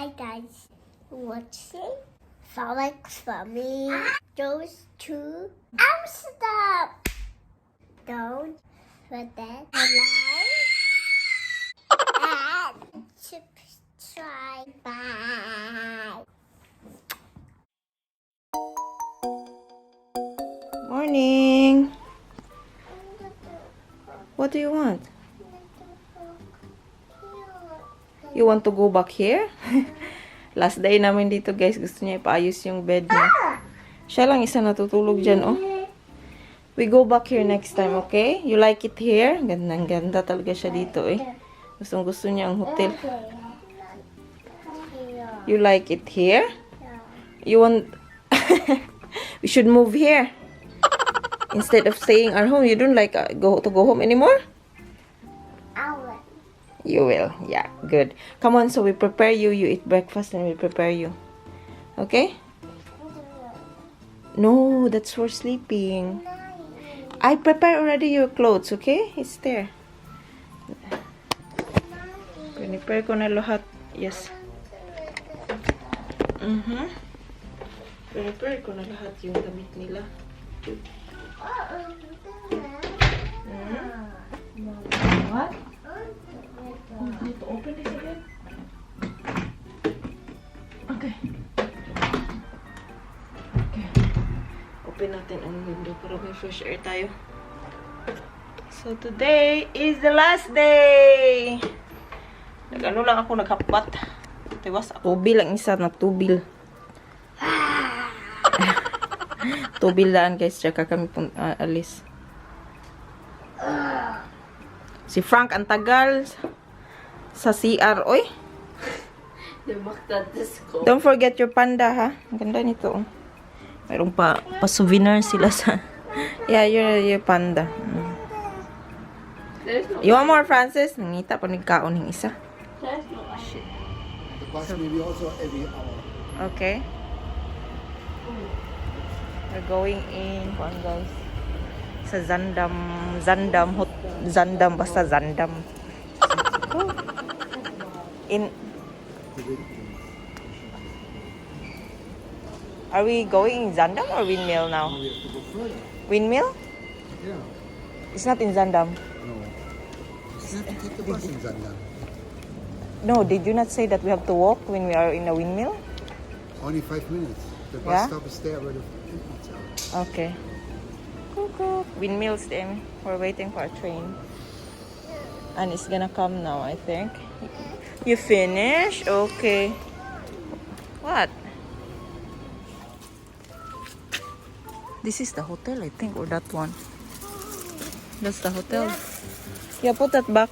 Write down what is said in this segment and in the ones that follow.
Hi guys, watching Felix Family goes to Amsterdam. Don't forget to like and subscribe. Bye. Morning. What do you want? You want to go back here? Last day namin dito, guys. Gusto niya ipaayos yung bed niya. Siya lang isa natutulog dyan, oh. We go back here next time, okay? You like it here? Gandang-ganda talaga siya dito, eh. Gustong-gusto niya ang hotel. You like it here? You want... We should move here. Instead of staying at home, you don't like to go home anymore? You will. Yeah, good. Come on, so we prepare you. You eat breakfast and we prepare you. Okay? No, that's for sleeping. I prepare already your clothes, okay? It's there. Prepare ko na lahat. Yes. Prepare ko na lahat yung damit nila. What? Oh, you need to open this again? Okay. Okay. Open natin ang window para may fresh air tayo. So, today is the last day! Nag-ano lang ako, naghapat. Tiwas ako. Tubil ang isa, nagtubil. Tubil daan, guys. Tsaka kami alis. Si Frank ang tagal sa CR, oy. Don't forget your panda, ha? Ang ganda nito, oh. Mayroong pa souvenir sila sa... Yeah, your panda. You want more, Francis? Nangita pa nagkaon ng isa. Okay. We're going in, guys. Sa Zaandam, basta Zaandam. Are we going in Zaandam or Windmill now? Windmill? Yeah. It's not in Zaandam. No. You have to take the bus in Zaandam. No, did you not say that we have to walk when we are in a windmill? Only 5 minutes. The bus Yeah? stop is there where the it's out. Okay. Windmills, then we're waiting for a train. And it's gonna come now, I think. You finished? Okay. What? This is the hotel, I think, or that one. That's the hotel. Yeah, put that black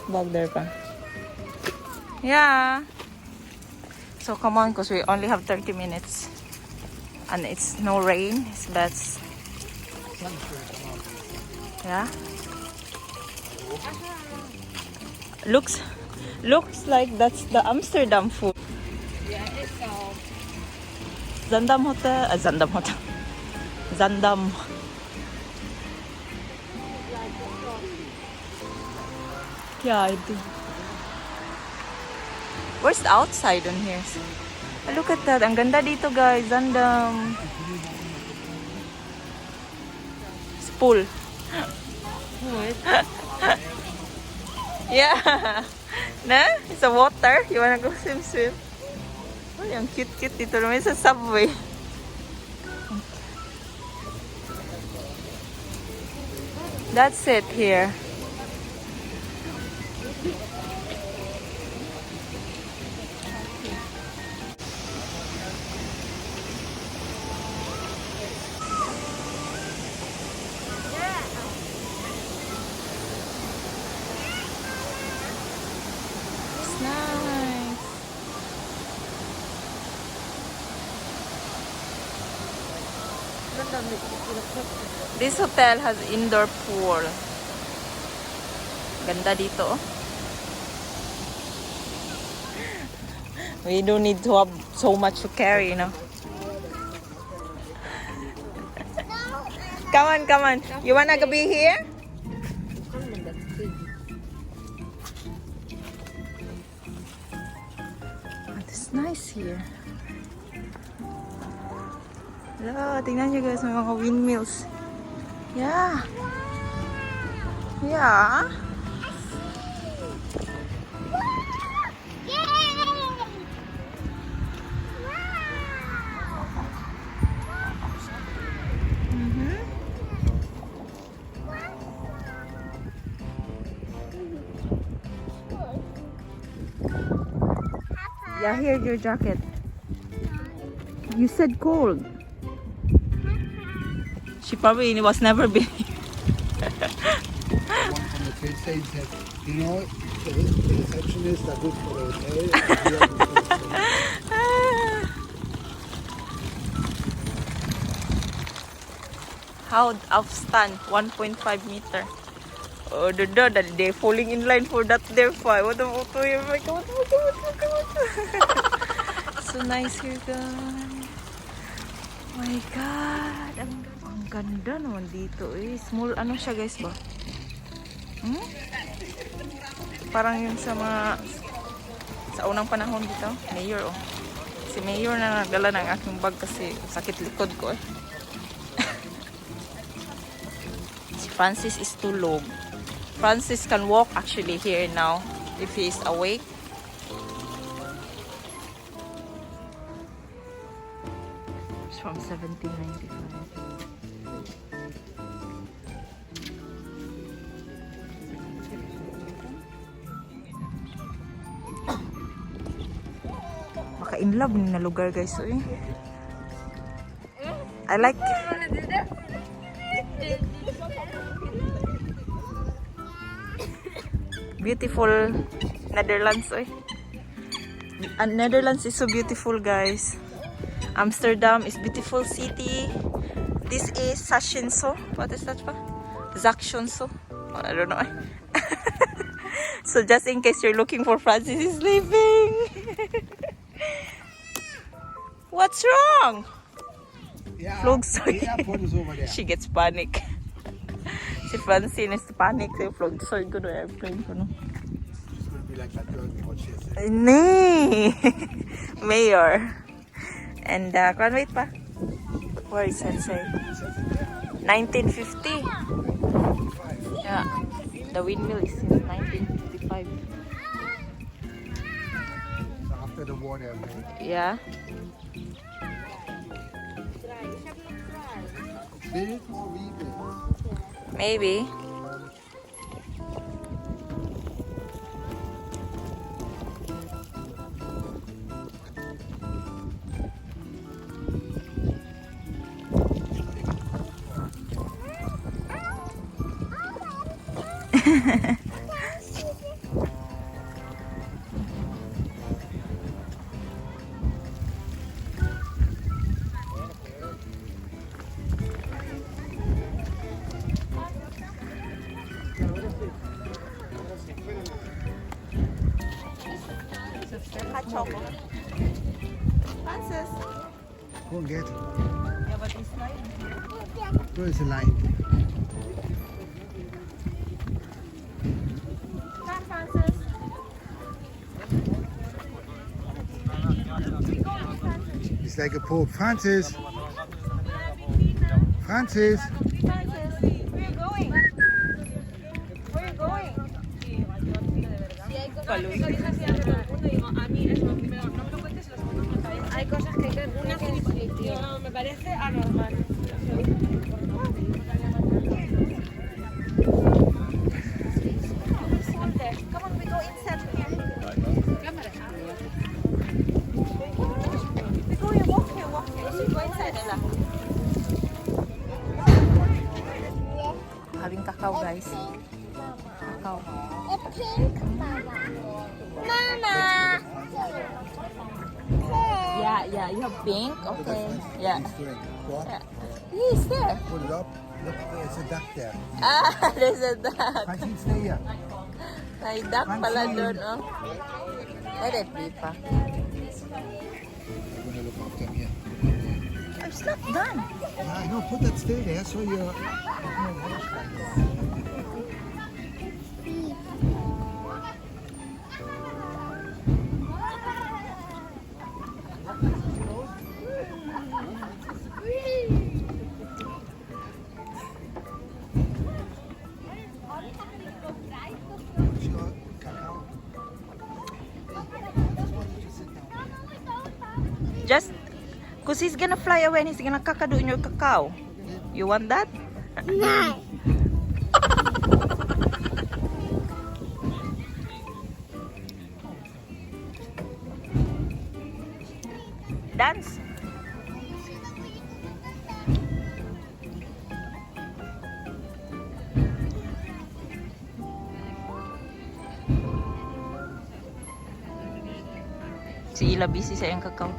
bag there, pa. Yeah. So come on, because we only have 30 minutes. And it's no rain. It's best. Yeah. Looks like that's the Amsterdam food. Yeah, it's Zaandam Hotel. Zaandam Hotel. Zaandam. Yeah, I do. Where's the outside on here? Oh, look at that. Ang ganda dito, guys. Zaandam. It's pool. Yeah. Na? It's a water. You wanna go swim? Oh, yung cute dito naman sa subway. That's it here. Nice. This hotel has indoor pool. Ganda dito, oh. We don't need to have so much to carry, you know. Come on. You wanna be here? It's nice here. Hello, tingnan nyo guys, may mga windmills. Yeah. Yeah. Yeah, here's your jacket. You said cold. She probably was never been. One from the train station said, you know, the receptionists are good for the hotel. How outstand 1.5 meter. Oh, they're falling in line for that there fight. What the fuck? So nice here, guys. My God. Ang ganda naman dito eh. Small ano siya guys ba? Parang yung sa unang panahon dito. Mayor oh. Si Mayor na nagdala ng aking bag kasi sakit likod ko eh. Si Francis is too low. Francis can walk actually here now if he is awake. It's from 1795. Maka-in love na lugar guys. So, eh. I like beautiful Netherlands. Oy. Netherlands is so beautiful guys. Amsterdam is beautiful city. This is Sashinso. What is that pa? Zakshonso. Oh, I don't know. So just in case you're looking for Francis is leaving. What's wrong? Yeah, Flugzeug. the airport is over there. She gets panic. Si Francine is panic. Sa flugzeug ko no airplane ko no. It's going to be like that girl what she said. Nee. Mayor. And can wait pa. Where is that say? 1950. Yeah. The windmill is since 1955. So after the war there. Yeah. Big or rebuild? Maybe. Francis. Go and get it. Yeah, but it's line. Where is the line? Come, Francis. It's like a pope. Francis! Francis! Francis, where you going? Where you going? Hay cosas que una no me parece anormal. Come on, we go inside here. We go here, walk here, walk here. So go inside, Ella. Having cacao, guys. Cacao. A pink mama. Mama. Yeah, you have pink? Okay. Yeah. What? Yeah. He's there. Put it up. Look, there's a duck there. Ah, there's a duck. Francis, stay here. May duck pala doon, oh. Let it be pa. I'm going to look after him here. It's not done. I know, put that stay there so you're... Just, cause he's gonna fly away and he's gonna kakadu in your cacao. You want that? No. Dance. Si Ila busy sa iyang kakao.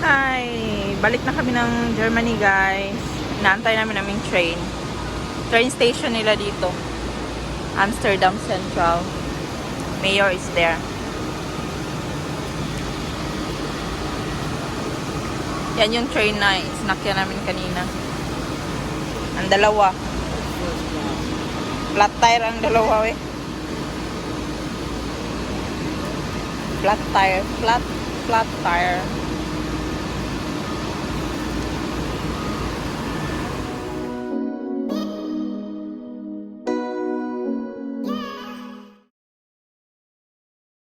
Hi! Balik na kami ng Germany, guys. Inaantay namin naming train. Train station nila dito. Amsterdam Central. Mayor is there. Yan yung train na sinakyan namin kanina. Ang dalawa. Flat tire ang dalawa, eh. Flat tire. Flat tire.